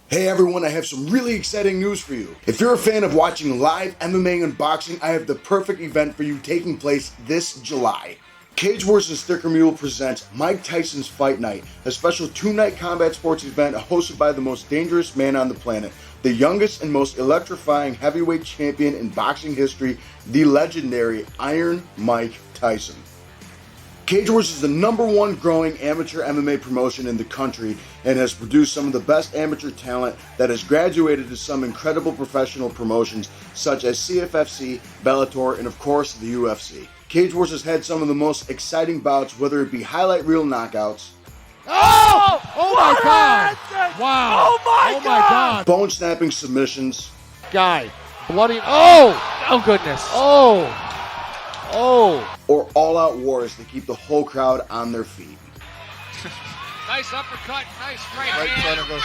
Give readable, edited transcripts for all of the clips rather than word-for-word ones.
Hey everyone, I have some really exciting news for you. If you're a fan of watching live MMA and boxing, I have the perfect event for you taking place this July. Cage Wars and Stickermule presents Mike Tyson's Fight Night, a special two-night combat sports event hosted by the most dangerous man on the planet, the youngest and most electrifying heavyweight champion in boxing history, the legendary Iron Mike Tyson. Cage Wars is the #1 growing amateur MMA promotion in the country and has produced some of the best amateur talent that has graduated to some incredible professional promotions such as CFFC, Bellator, and of course the UFC. Cage Wars has had some of the most exciting bouts, whether it be highlight reel knockouts, Oh my God! Wow! Oh my God! bone snapping submissions, Guy, bloody! Oh goodness! Oh! or all-out wars that keep the whole crowd on their feet. Nice uppercut, nice right Right hand. center goes.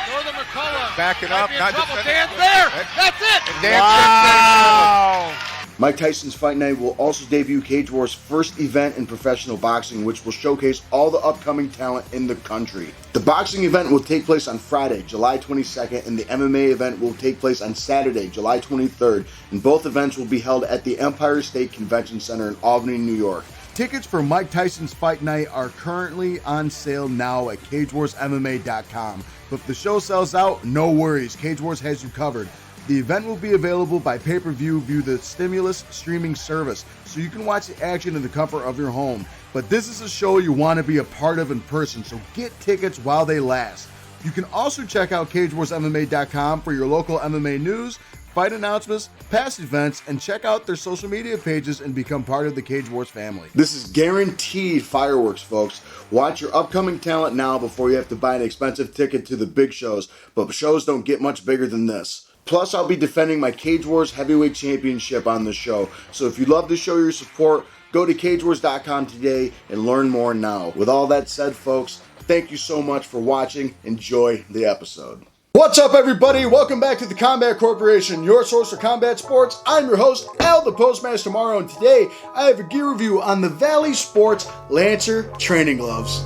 Northern McCullough. Backing Might up, be in not trouble. defending. Dan's there. That's it. And Dan Mike Tyson's Fight Night will also debut Cage Wars' first event in professional boxing, which will showcase all the upcoming talent in the country. The boxing event will take place on Friday, July 22nd, and the MMA event will take place on Saturday, July 23rd, and both events will be held at the Empire State Convention Center in Albany, New York. Tickets for Mike Tyson's Fight Night are currently on sale now at CageWarsMMA.com. But if the show sells out, no worries, Cage Wars has you covered. The event will be available by pay-per-view via the Stimulus streaming service, so you can watch the action in the comfort of your home. But this is a show you want to be a part of in person, so get tickets while they last. You can also check out CageWarsMMA.com for your local MMA news, fight announcements, past events, and check out their social media pages and become part of the Cage Wars family. This is guaranteed fireworks, folks. Watch your upcoming talent now before you have to buy an expensive ticket to the big shows, but shows don't get much bigger than this. Plus, I'll be defending my Cage Wars Heavyweight Championship on the show, so if you'd love to show your support, go to CageWars.com today and learn more now. With all that said, folks, thank you so much for watching. Enjoy the episode. What's up, everybody? Welcome back to the Combat Corporation, your source for combat sports. I'm your host, Al the Postmaster Morrow, and today I have a gear review on the Vali Sports Lancer training gloves.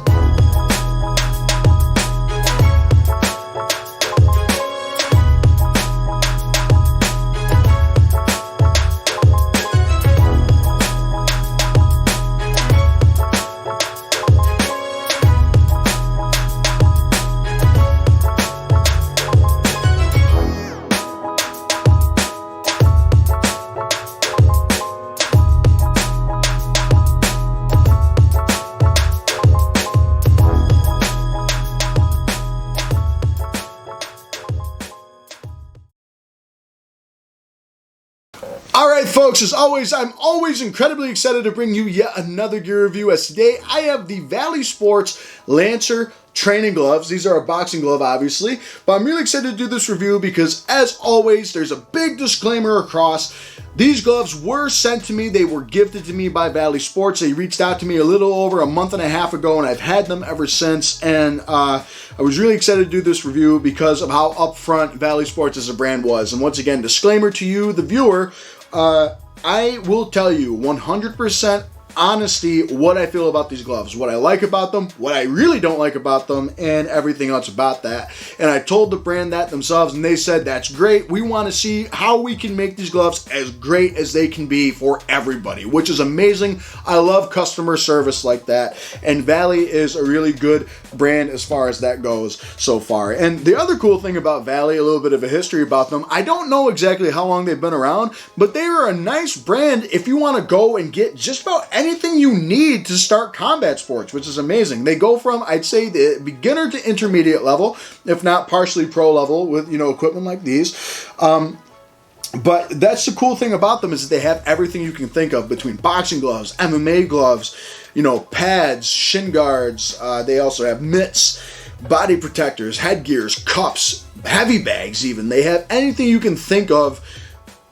Alright folks, as always, I'm always incredibly excited to bring you yet another gear review, as today I have the Vali Sports Lancer training gloves. These are a boxing glove, obviously, but I'm really excited to do this review because, as always, there's a big disclaimer across. These gloves were sent to me, they were gifted to me by Vali Sports. They reached out to me a little over a month and a half ago, and I've had them ever since, and I was really excited to do this review because of how upfront Vali Sports as a brand was. And once again, disclaimer to you, the viewer, I will tell you 100% honesty what I feel about these gloves, what I like about them, what I really don't like about them, and everything else about that. And I told the brand that themselves, and they said, that's great. We want to see how we can make these gloves as great as they can be for everybody, which is amazing. I love customer service like that, and Vali is a really good brand as far as that goes so far. And the other cool thing about Vali, a little bit of a history about them, I don't know exactly how long they've been around, but they are a nice brand if you want to go and get just about anything you need to start combat sports, which is amazing. They go from, I'd say, the beginner to intermediate level, if not partially pro level, with, you know, equipment like these. But that's the cool thing about them, is that they have everything you can think of, between boxing gloves, MMA gloves, you know, pads, shin guards. They also have mitts, body protectors, headgears, cups, heavy bags even. They have anything you can think of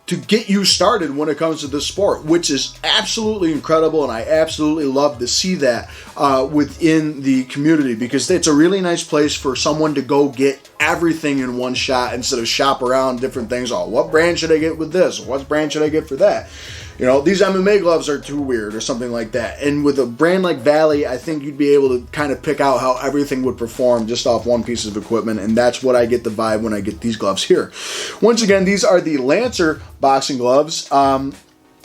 to get you started when it comes to this sport, which is absolutely incredible, and I absolutely love to see that within the community, because it's a really nice place for someone to go get everything in one shot instead of shop around different things. Oh, what brand should I get with this? What brand should I get for that? You know, these MMA gloves are too weird or something like that. And with a brand like Vali, I think you'd be able to kind of pick out how everything would perform just off one piece of equipment, and that's what I get the vibe when I get these gloves here. Once again, these are the Lancer boxing gloves.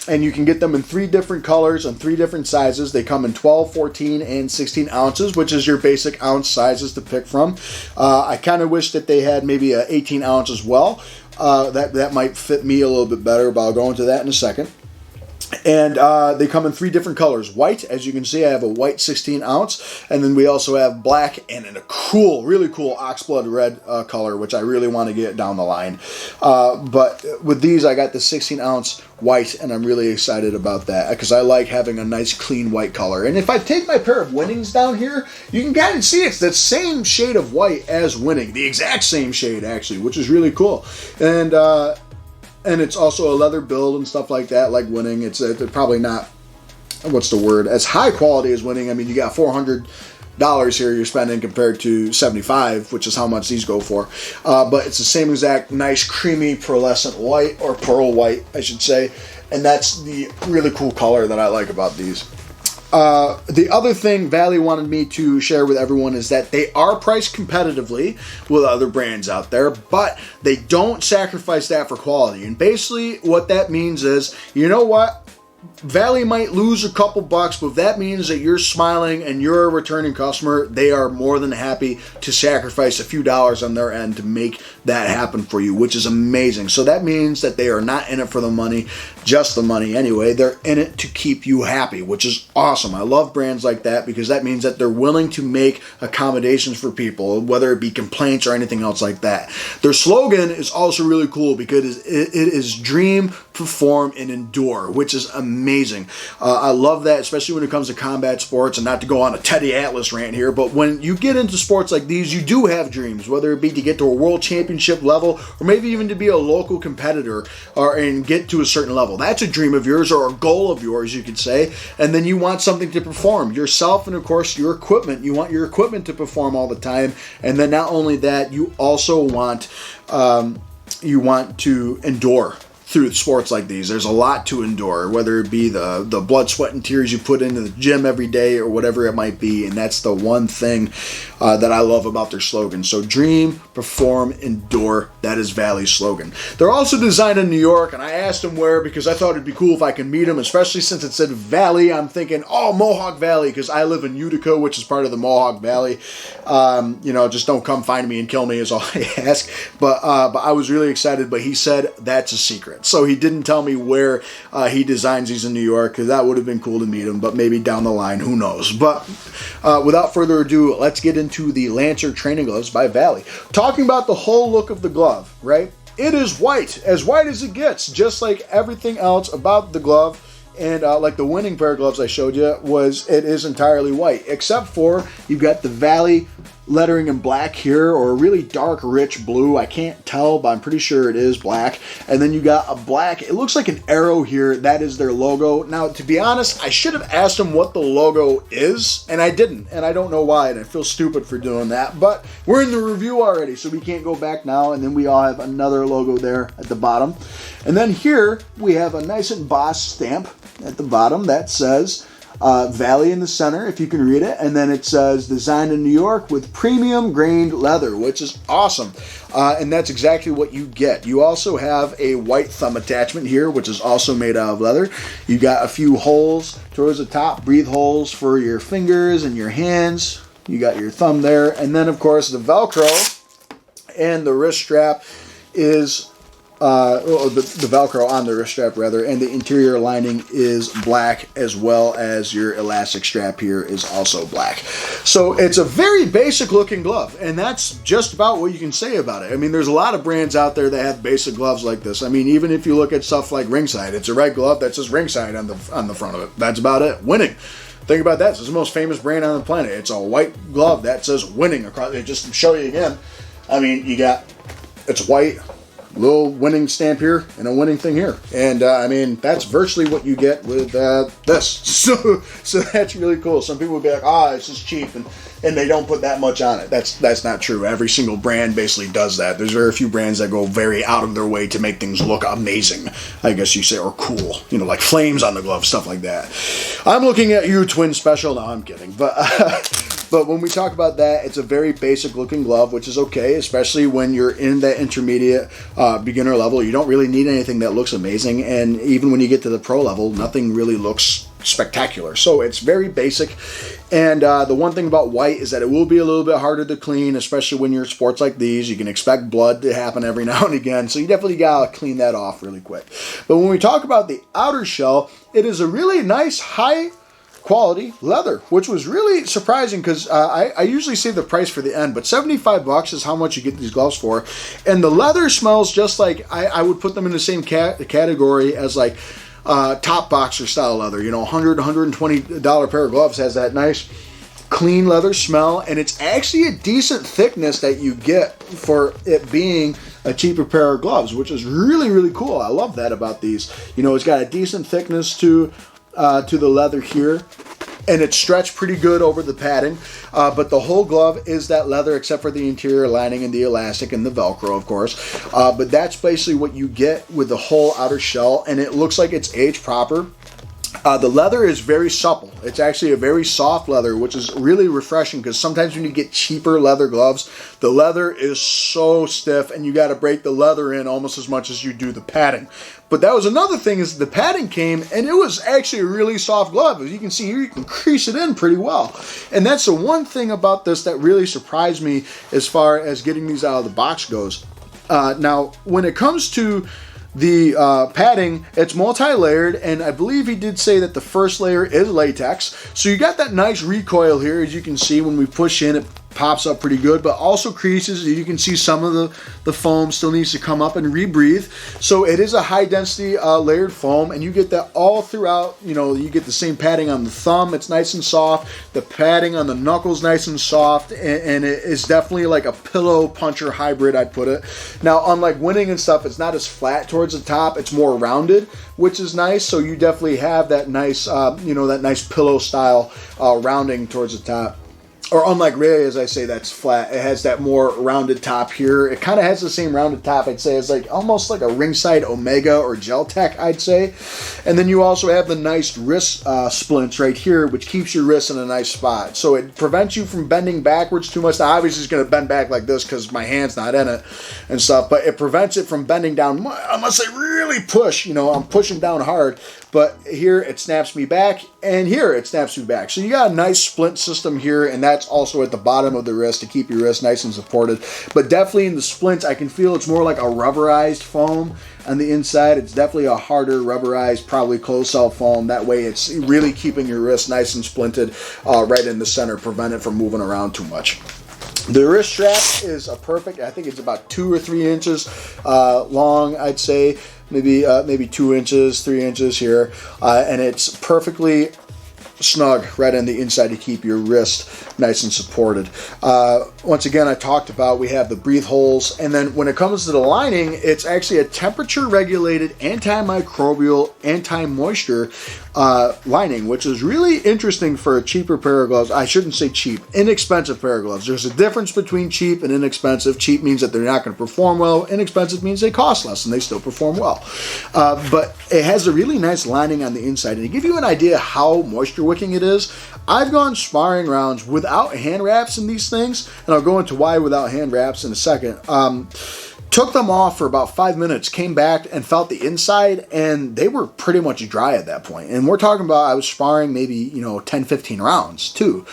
And you can get them in 3 different colors and 3 different sizes. They come in 12, 14, and 16 ounces, which is your basic ounce sizes to pick from. I kind of wish that they had maybe a 18 ounce as well. That might fit me a little bit better, but I'll go into that in a second. And they come in 3 different colors. White, as you can see, I have a white 16 ounce. And then we also have black and in a cool, really cool oxblood red color, which I really want to get down the line. But with these, I got the 16 ounce white, and I'm really excited about that because I like having a nice clean white color. And if I take my pair of Winnings down here, you can kind of see it's the same shade of white as Winning. The exact same shade, actually, which is really cool. And it's also a leather build and stuff like that, like Winning. It's probably not, what's the word, as high quality as Winning. I mean, you got $400 here you're spending compared to $75, which is how much these go for. But it's the same exact nice, creamy, pearlescent white, or pearl white, I should say. And that's the really cool color that I like about these. The other thing Vali wanted me to share with everyone is that they are priced competitively with other brands out there, but they don't sacrifice that for quality. And basically what that means is, you know what? Vali might lose a couple bucks, but if that means that you're smiling and you're a returning customer, they are more than happy to sacrifice a few dollars on their end to make that happen for you, which is amazing. So that means that they are not in it for the money, just the money anyway. They're in it to keep you happy, which is awesome. I love brands like that because that means that they're willing to make accommodations for people, whether it be complaints or anything else like that. Their slogan is also really cool because it is dream, perform, and endure, which is amazing. I love that, especially when it comes to combat sports, and not to go on a Teddy Atlas rant here, but when you get into sports like these, you do have dreams, whether it be to get to a world championship level or maybe even to be a local competitor and get to a certain level. That's a dream of yours, or a goal of yours, you could say. And then you want something to perform yourself, and of course your equipment. You want your equipment to perform all the time. And then not only that, you also want to endure through sports like these. There's a lot to endure, whether it be the blood, sweat, and tears you put into the gym every day or whatever it might be. And that's the one thing that I love about their slogan. So dream, perform, endure. That is Vali's slogan. They're also designed in New York, and I asked them where because I thought it'd be cool if I could meet them, especially since it said Vali. I'm thinking, oh, Mohawk Valley, because I live in Utica, which is part of the Mohawk Valley. Just don't come find me and kill me is all I ask. But I was really excited, but he said that's a secret. So he didn't tell me where he designs these in New York, because that would have been cool to meet him, but maybe down the line, who knows. But without further ado, let's get into the Lancer training gloves by Vali. Talking about the whole look of the glove, right? It is white as it gets, just like everything else about the glove. And like the Winning pair of gloves I showed you, it is entirely white, except for you've got the Vali lettering in black here, or a really dark, rich blue. I can't tell, but I'm pretty sure it is black. And then you got a black, it looks like an arrow here. That is their logo. Now, to be honest, I should have asked them what the logo is, and I didn't. And I don't know why, and I feel stupid for doing that. But we're in the review already, so we can't go back now. And then we all have another logo there at the bottom. And then here we have a nice embossed stamp at the bottom that says Vali in the center, if you can read it, and then it says designed in New York with premium grained leather, which is awesome. And that's exactly what you get. You also have a white thumb attachment here, which is also made out of leather. You got a few holes towards the top, breathe holes for your fingers and your hands. You got your thumb there, and then of course the Velcro and the wrist strap is the Velcro on the wrist strap rather, and the interior lining is black, as well as your elastic strap here is also black. So it's a very basic looking glove, and that's just about what you can say about it. I mean, there's a lot of brands out there that have basic gloves like this. I mean, even if you look at stuff like Ringside, it's a red glove that says Ringside on the front of it. That's about it. Winning. Think about that. It's the most famous brand on the planet. It's a white glove that says Winning across it. Just to show you again, I mean, it's white, little Winning stamp here and a Winning thing here, and I mean, that's virtually what you get with this. So that's really cool. Some people would be like, it's just cheap, and and they don't put that much on it. That's not true. Every single brand basically does that. There's very few brands that go very out of their way to make things look amazing, I guess you say, or cool. You know, like flames on the glove, stuff like that. I'm looking at you, Twin Special. No, I'm kidding. But but when we talk about that, it's a very basic looking glove, which is okay, especially when you're in that intermediate beginner level. You don't really need anything that looks amazing, and even when you get to the pro level, nothing really looks spectacular. So it's very basic. And the one thing about white is that it will be a little bit harder to clean, especially when you're in sports like these. You can expect blood to happen every now and again, so you definitely gotta clean that off really quick. But when we talk about the outer shell, it is a really nice high quality leather, which was really surprising because I usually say the price for the end, but $75 is how much you get these gloves for. And the leather smells just like I would put them in the same category as like top boxer style leather. You know, $100, $120 pair of gloves has that nice clean leather smell, and it's actually a decent thickness that you get for it being a cheaper pair of gloves, which is really, really cool. I love that about these. You know, it's got a decent thickness to the leather here, and it's stretched pretty good over the padding, but the whole glove is that leather except for the interior lining and the elastic and the Velcro, of course. But that's basically what you get with the whole outer shell, and it looks like it's age proper. The leather is very supple. It's actually a very soft leather, which is really refreshing because sometimes when you get cheaper leather gloves, the leather is so stiff and you got to break the leather in almost as much as you do the padding. But that was another thing, is the padding came and it was actually a really soft glove. As you can see here, you can crease it in pretty well. And that's the one thing about this that really surprised me as far as getting these out of the box goes. Now, when it comes to the padding, it's multi-layered, and I believe he did say that the first layer is latex. So you got that nice recoil here, as you can see when we push in, it pops up pretty good, but also creases. You can see some of the foam still needs to come up and rebreathe. So it is a high density layered foam, and you get that all throughout. You know, you get the same padding on the thumb, it's nice and soft. The padding on the knuckles nice and soft, and it is definitely like a pillow puncher hybrid, I'd put it. Now, unlike winning and stuff, it's not as flat towards the top, it's more rounded, which is nice. So you definitely have that nice, you know, that nice pillow style rounding towards the top. Or unlike Ray, as I say, that's flat. It has that more rounded top here. It kind of has the same rounded top, I'd say. It's like almost like a ringside Omega or Gel Tech, I'd say. And then you also have the nice wrist splints right here, which keeps your wrist in a nice spot. So it prevents you from bending backwards too much. Now, obviously, it's going to bend back like this because my hand's not in it and stuff. But it prevents it from bending down unless I really push. You know, I'm pushing down hard. But here it snaps me back, and here it snaps me back. So you got a nice splint system here, and that's also at the bottom of the wrist to keep your wrist nice and supported. But definitely in the splints, I can feel it's more like a rubberized foam on the inside. It's definitely a harder rubberized, probably closed cell foam. That way it's really keeping your wrist nice and splinted right in the center, prevent it from moving around too much. The wrist strap is a perfect, I think it's about 2 or 3 inches long, I'd say. Maybe 2 inches, 3 inches here, and it's perfectly snug right on the inside to keep your wrist nice and supported. Once again, I talked about we have the breathe holes, and then when it comes to the lining, it's actually a temperature regulated, antimicrobial, anti-moisture lining, which is really interesting for a cheaper pair of gloves. I shouldn't say cheap, inexpensive pair of gloves. There's a difference between cheap and inexpensive. Cheap means that they're not going to perform well. Inexpensive means they cost less and they still perform well. But it has a really nice lining on the inside. And to give you an idea how moisture wicking it is, I've gone sparring rounds without hand wraps in these things, and I'll go into why without hand wraps in a second. Took them off for about 5 minutes, came back and felt the inside, and they were pretty much dry at that point. And we're talking about, I was sparring maybe, 10, 15 rounds too.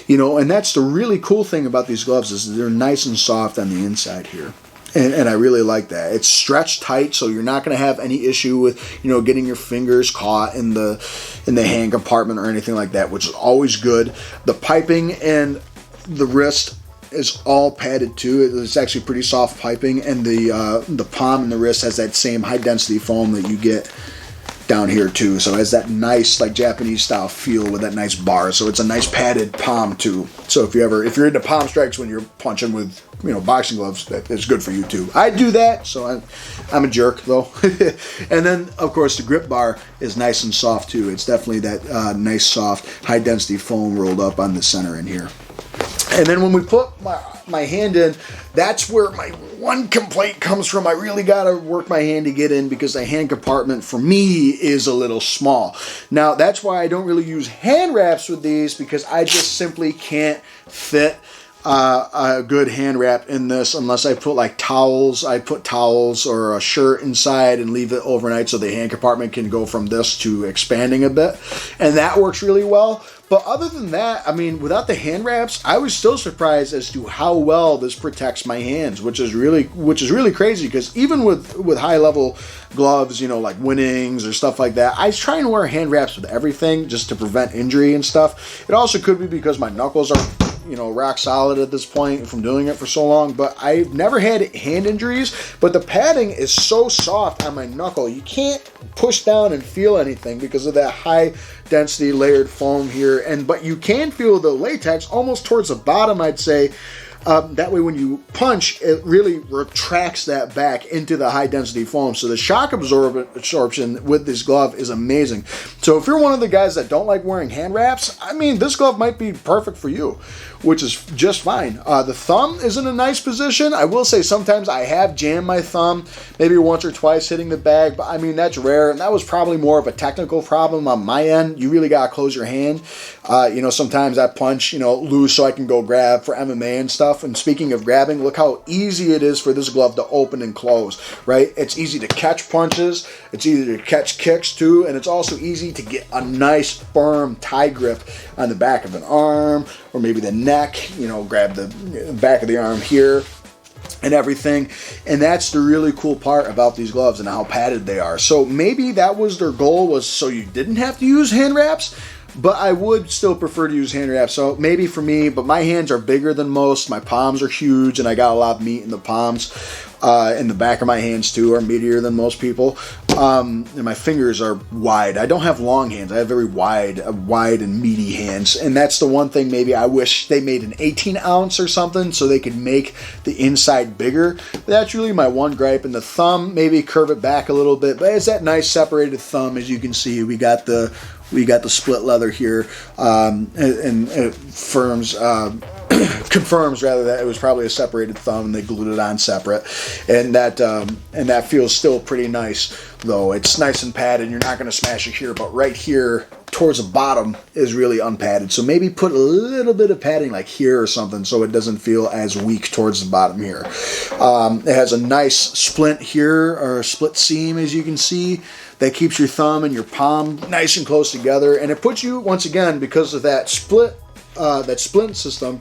And that's the really cool thing about these gloves is they're nice and soft on the inside here. And I really like that. It's stretched tight, so you're not going to have any issue with, getting your fingers caught in the hand compartment or anything like that, which is always good. The piping and the wrist is all padded too. It's actually pretty soft piping, and the palm and the wrist has that same high density foam that you get down here too. So it has that nice like Japanese style feel with that nice bar. So it's a nice padded palm too. So if you're into palm strikes when you're punching with boxing gloves, that's good for you too. I do that, so I'm a jerk though. And then of course the grip bar is nice and soft too. It's definitely that nice soft high density foam rolled up on the center in here. And then when we put my hand in, that's where my one complaint comes from. I really got to work my hand to get in because the hand compartment for me is a little small. Now, that's why I don't really use hand wraps with these, because I just simply can't fit a good hand wrap in this unless I put like towels. I put towels or a shirt inside and leave it overnight so the hand compartment can go from this to expanding a bit. And that works really well. But other than that, I mean, without the hand wraps, I was still surprised as to how well this protects my hands, which is really crazy, because even with high level gloves, you know, like Winnings or stuff like that, I was trying to wear hand wraps with everything just to prevent injury and stuff. It also could be because my knuckles are, you know, rock solid at this point from doing it for so long, but I've never had hand injuries. But the padding is so soft on my knuckle, you can't push down and feel anything because of that high density layered foam here. But you can feel the latex almost towards the bottom, I'd say. That way when you punch, it really retracts that back into the high density foam. So the shock absorption with this glove is amazing. So if you're one of the guys that don't like wearing hand wraps, I mean, this glove might be perfect for you, which is just fine. The thumb is in a nice position. I will say sometimes I have jammed my thumb, maybe once or twice hitting the bag, but I mean, that's rare. And that was probably more of a technical problem on my end. You really got to close your hand. You know, sometimes I punch, you know, loose so I can go grab for MMA and stuff. And speaking of grabbing, look how easy it is for this glove to open and close, right? It's easy to catch punches. It's easy to catch kicks too. And it's also easy to get a nice firm tie grip on the back of an arm or maybe the neck, you know, grab the back of the arm here and everything. And that's the really cool part about these gloves and how padded they are. So maybe that was their goal, was so you didn't have to use hand wraps. But I would still prefer to use hand wraps. So maybe for me, but my hands are bigger than most. My palms are huge, and I got a lot of meat in the palms. And the back of my hands too are meatier than most people. And my fingers are wide. I don't have long hands. I have very wide and meaty hands. And that's the one thing maybe I wish they made an 18 ounce or something so they could make the inside bigger. But that's really my one gripe. And the thumb, maybe curve it back a little bit. But it's that nice separated thumb. As you can see, we got the split leather here, and it confirms rather that it was probably a separated thumb and they glued it on separate, and that feels still pretty nice, though it's nice and padded. You're not going to smash it here, but right here towards the bottom is really unpadded. So maybe put a little bit of padding like here or something so it doesn't feel as weak towards the bottom here. It has a nice splint here, or a split seam, as you can see, that keeps your thumb and your palm nice and close together. And it puts you, once again, because of that splint system,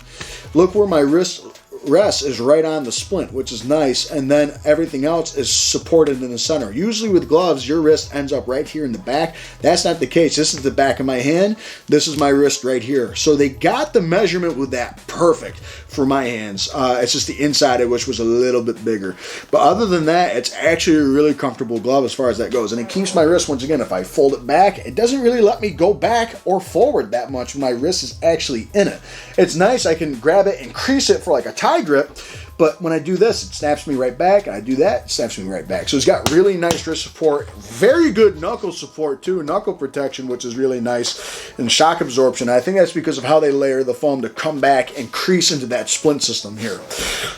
look where my wrist rests is right on the splint, which is nice, and then everything else is supported in the center. Usually with gloves, your wrist ends up right here in the back. That's not the case. This is the back of my hand. This is my wrist right here. So they got the measurement with that perfect for my hands. It's just the inside, which was a little bit bigger. But other than that, it's actually a really comfortable glove as far as that goes. And it keeps my wrist, once again, if I fold it back, it doesn't really let me go back or forward that much when my wrist is actually in it. It's nice. I can grab it and crease it for like a tie grip, but when I do this, it snaps me right back, and I do that, it snaps me right back. So it's got really nice wrist support, very good knuckle support too, knuckle protection, which is really nice, and shock absorption. I think that's because of how they layer the foam to come back and crease into that splint system here.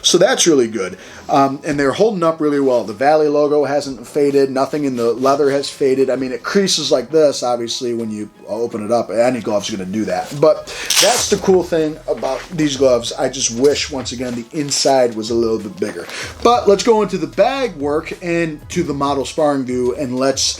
So that's really good. And they're holding up really well. The Vali logo hasn't faded, nothing in the leather has faded. I mean, it creases like this, obviously, when you open it up. Any glove's going to do that. But that's the cool thing about these gloves. I just wish, once again, the inside was a little bit bigger. But let's go into the bag work and to the model sparring view, and let's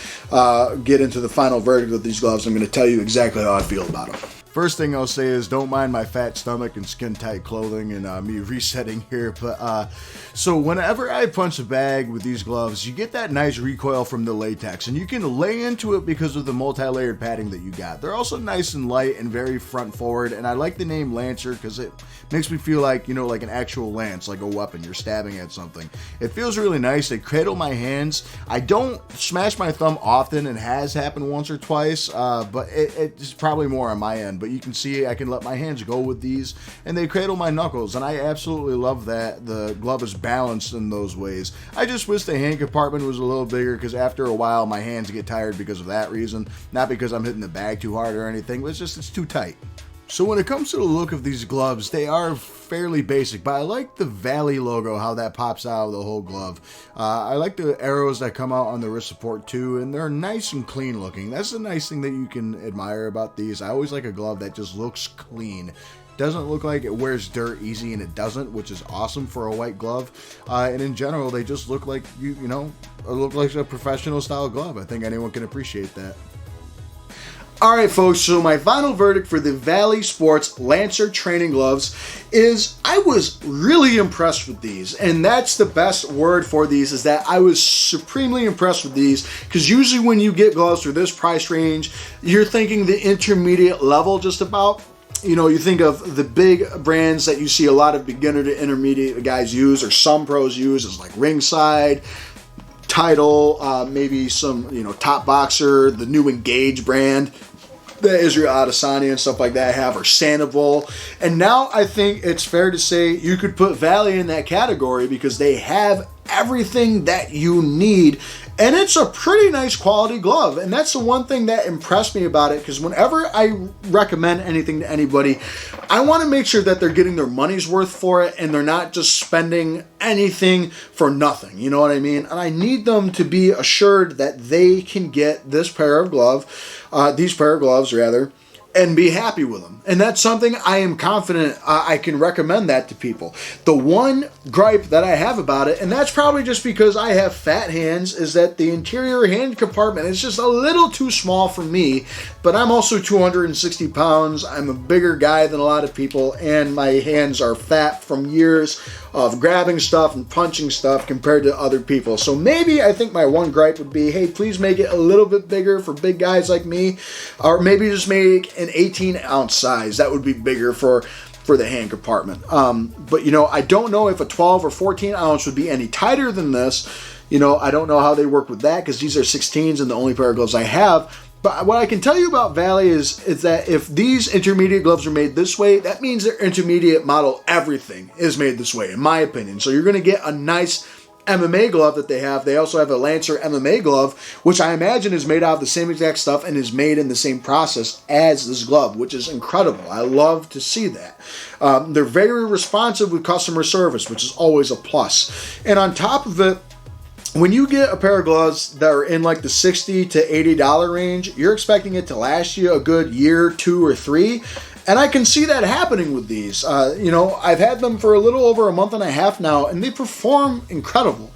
get into the final verdict of these gloves. I'm going to tell you exactly how I feel about them. First thing I'll say is don't mind my fat stomach and skin-tight clothing and me resetting here. But so whenever I punch a bag with these gloves, you get that nice recoil from the latex, and you can lay into it because of the multi-layered padding that you got. They're also nice and light and very front-forward, and I like the name Lancer because it makes me feel like, you know, like an actual lance, like a weapon. You're stabbing at something. It feels really nice. They cradle my hands. I don't smash my thumb often, and has happened once or twice, but it's probably more on my end. But you can see I can let my hands go with these, and they cradle my knuckles, and I absolutely love that. The glove is balanced in those ways. I just wish the hand compartment was a little bigger, because after a while my hands get tired because of that reason, not because I'm hitting the bag too hard or anything, but it's too tight. So when it comes to the look of these gloves, they are fairly basic, but I like the Vali logo, how that pops out of the whole glove. I like the arrows that come out on the wrist support too, and they're nice and clean looking. That's the nice thing that you can admire about these. I always like a glove that just looks clean. Doesn't look like it wears dirt easy, and it doesn't, which is awesome for a white glove. And in general, they just look like, you know, look like a professional style glove. I think anyone can appreciate that. Alright folks, so my final verdict for the Vali Sports Lancer training gloves is I was really impressed with these, and that's the best word for these, is that I was supremely impressed with these, because usually when you get gloves for this price range, you're thinking the intermediate level just about. You know, you think of the big brands that you see a lot of beginner to intermediate guys use, or some pros use, is like Ringside, Title, maybe some, you know, Top Boxer, the new Engage brand that Israel Adesanya and stuff like that have, or Sandoval. And now I think it's fair to say you could put Vali in that category, because they have everything that you need, and it's a pretty nice quality glove. And that's the one thing that impressed me about it, because whenever I recommend anything to anybody, I want to make sure that they're getting their money's worth for it, and they're not just spending anything for nothing, you know what I mean? And I need them to be assured that they can get this pair of these pair of gloves rather, and be happy with them. And that's something I am confident I can recommend that to people. The one gripe that I have about it, and that's probably just because I have fat hands, is that the interior hand compartment is just a little too small for me. But I'm also 260 pounds. I'm a bigger guy than a lot of people, and my hands are fat from years of grabbing stuff and punching stuff compared to other people. So maybe I think my one gripe would be, hey, please make it a little bit bigger for big guys like me, or maybe just make an 18-ounce size. That would be bigger for the hand compartment. But, you know, I don't know if a 12 or 14 ounce would be any tighter than this. You know, I don't know how they work with that, because these are 16s and the only pair of gloves I have. But what I can tell you about Vali is that if these intermediate gloves are made this way, that means their intermediate model everything is made this way, in my opinion. So you're going to get a nice MMA glove that they have. They also have a Lancer MMA glove, which I imagine is made out of the same exact stuff and is made in the same process as this glove, which is incredible. I love to see that. They're very responsive with customer service, which is always a plus. And on top of it, when you get a pair of gloves that are in like the $60 to $80 range, you're expecting it to last you a good year, 2 or 3. And I can see that happening with these. You know, I've had them for a little over a month and a half now, and they perform incredible.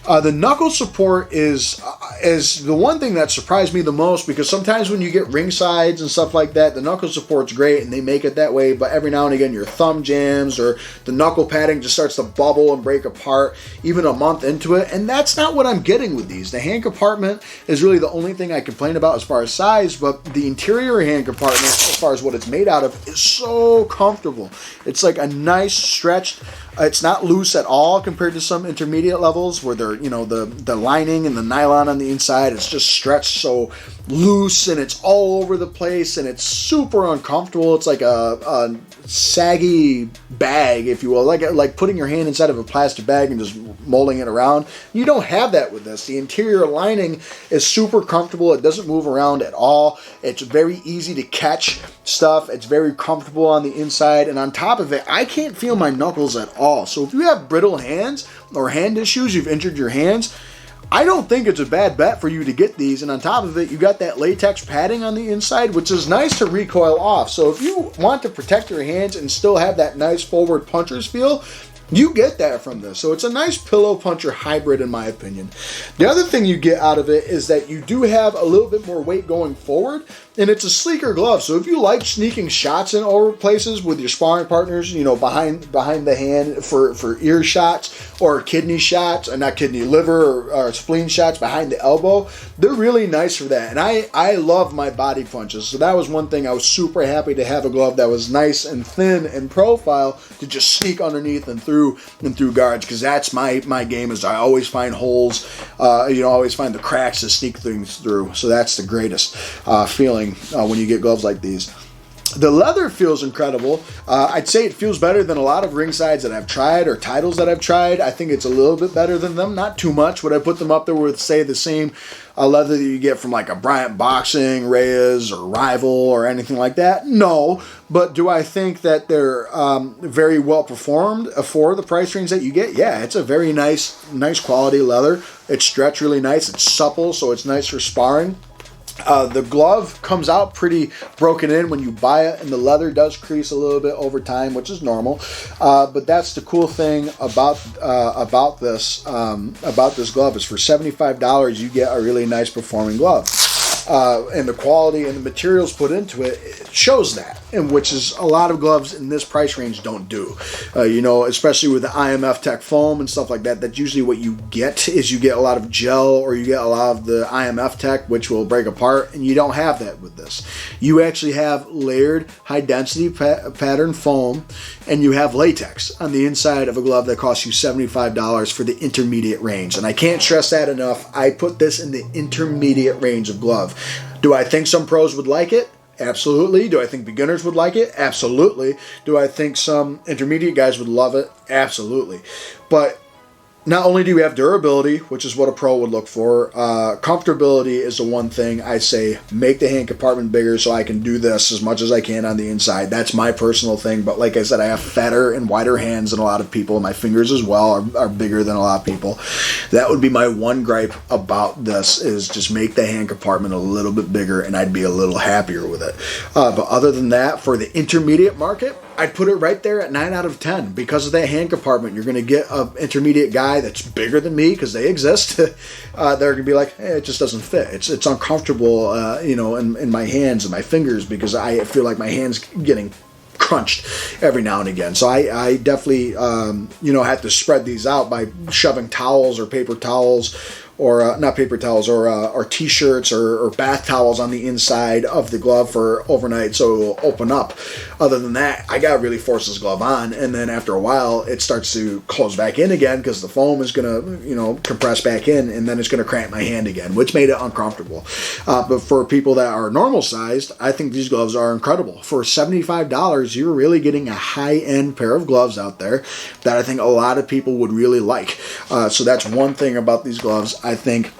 The knuckle support is the one thing that surprised me the most, because sometimes when you get ringsides and stuff like that, the knuckle support's great and they make it that way, but every now and again your thumb jams or the knuckle padding just starts to bubble and break apart even a month into it, and that's not what I'm getting with these. The hand compartment is really the only thing I complain about as far as size, but the interior hand compartment, as far as what it's made out of, is so comfortable. It's like a nice stretched, it's not loose at all compared to some intermediate levels where they're, you know, the lining and the nylon on the inside, it's just stretched so loose and it's all over the place and it's super uncomfortable. It's like a saggy bag, if you will, like putting your hand inside of a plastic bag and just molding it around. You don't have that with this. The interior lining is super comfortable. It doesn't move around at all. It's very easy to catch stuff. It's very comfortable on the inside, and on top of it, I can't feel my knuckles at all. So if you have brittle hands or hand issues, you've injured your hands, I don't think it's a bad bet for you to get these. And on top of it, you got that latex padding on the inside, which is nice to recoil off. So if you want to protect your hands and still have that nice forward puncher's feel, you get that from this. So it's a nice pillow puncher hybrid, in my opinion. The other thing you get out of it is that you do have a little bit more weight going forward, and it's a sleeker glove. So if you like sneaking shots in over places with your sparring partners, you know, behind the hand for ear shots or kidney shots, or not kidney, liver or spleen shots behind the elbow, they're really nice for that. And I love my body punches. So that was one thing I was super happy to have, a glove that was nice and thin in profile to just sneak underneath and through guards, because that's my game, is I always find holes, always find the cracks to sneak things through. So that's the greatest feeling when you get gloves like these. The leather feels incredible. I'd say it feels better than a lot of ringsides that I've tried or titles that I've tried. I think it's a little bit better than them, not too much. Would I put them up there with, say, the same leather that you get from like a Bryant Boxing, Reyes, or Rival, or anything like that? No. But do I think that they're very well performed for the price range that you get? Yeah, it's a very nice quality leather. It's stretched really nice. It's supple, so it's nice for sparring. The glove comes out pretty broken in when you buy it, and the leather does crease a little bit over time, which is normal. But that's the cool thing about this glove is for $75 you get a really nice performing glove. And the quality and the materials put into it, it shows that, and which is a lot of gloves in this price range don't do. Especially with the IMF Tech foam and stuff like that, that's usually what you get, is you get a lot of gel, or you get a lot of the IMF Tech, which will break apart, and you don't have that with this. You actually have layered high density pattern foam, and you have latex on the inside of a glove that costs you $75 for the intermediate range. And I can't stress that enough. I put this in the intermediate range of glove. Do I think some pros would like it? Absolutely. Do I think beginners would like it? Absolutely. Do I think some intermediate guys would love it? Absolutely. But not only do we have durability, which is what a pro would look for, comfortability is the one thing I say, make the hand compartment bigger so I can do this as much as I can on the inside. That's my personal thing. But like I said, I have fatter and wider hands than a lot of people. My fingers as well are bigger than a lot of people. That would be my one gripe about this, is just make the hand compartment a little bit bigger, and I'd be a little happier with it. But other than that, for the intermediate market, I'd put it right there at 9 out of 10 because of that hand compartment. You're going to get an intermediate guy that's bigger than me, because they exist. They're going to be like, hey, it just doesn't fit. It's uncomfortable, in my hands and my fingers, because I feel like my hands getting crunched every now and again. So I definitely, have to spread these out by shoving towels or paper towels, or not paper towels, or t-shirts or bath towels on the inside of the glove for overnight, so it will open up. Other than that, I gotta really force this glove on, and then after a while it starts to close back in again, because the foam is gonna compress back in, and then it's gonna cramp my hand again, which made it uncomfortable. But for people that are normal sized, I think these gloves are incredible. For $75, you're really getting a high-end pair of gloves out there that I think a lot of people would really like. So that's one thing about these gloves I think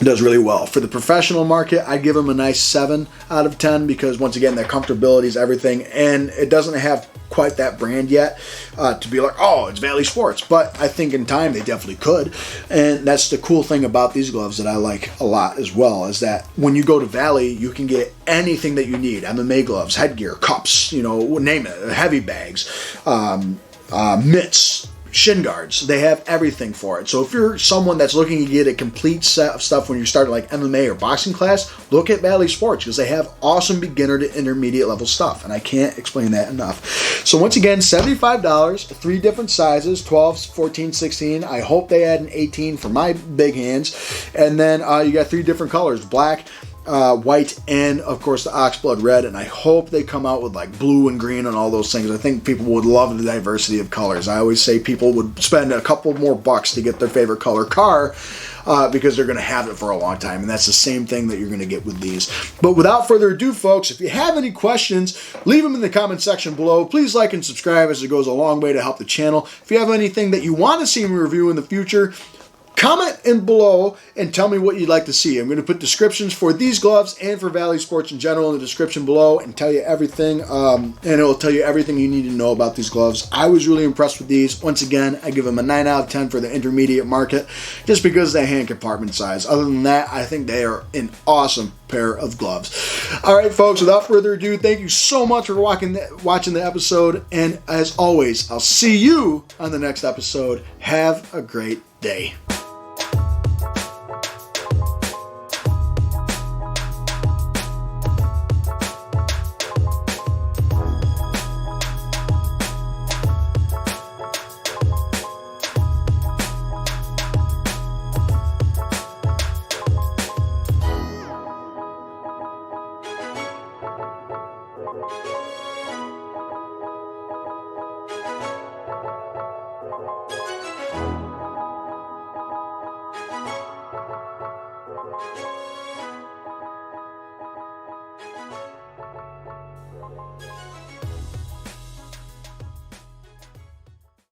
does really well. For the professional market, I'd give them a nice 7 out of 10, because once again, their comfortability is everything, and it doesn't have quite that brand yet to be like, oh, it's Vali Sports, but I think in time they definitely could. And that's the cool thing about these gloves that I like a lot as well, is that when you go to Vali, you can get anything that you need. MMA gloves, headgear, cups, name it, heavy bags, mitts, shin guards. They have everything for it. So if you're someone that's looking to get a complete set of stuff when you're starting like MMA or boxing class, look at Vali Sports, because they have awesome beginner to intermediate level stuff, and I can't explain that enough. So once again, $75, 3 different sizes, 12, 14, 16. I hope they add an 18 for my big hands. And then you got 3 different colors, black, white, and of course the oxblood red, and I hope they come out with like blue and green and all those things. I think people would love the diversity of colors. I always say people would spend a couple more bucks to get their favorite color car, because they're going to have it for a long time, and that's the same thing that you're going to get with these. But without further ado, folks, if you have any questions, leave them in the comment section below. Please like and subscribe, as it goes a long way to help the channel. If you have anything that you want to see me review in the future, comment in below and tell me what you'd like to see. I'm going to put descriptions for these gloves and for Vali Sports in general in the description below, and tell you everything, and it will tell you everything you need to know about these gloves. I was really impressed with these. Once again, I give them a 9 out of 10 for the intermediate market, just because of the hand compartment size. Other than that, I think they are an awesome pair of gloves. All right, folks, without further ado, thank you so much for watching the episode, and as always, I'll see you on the next episode. Have a great day.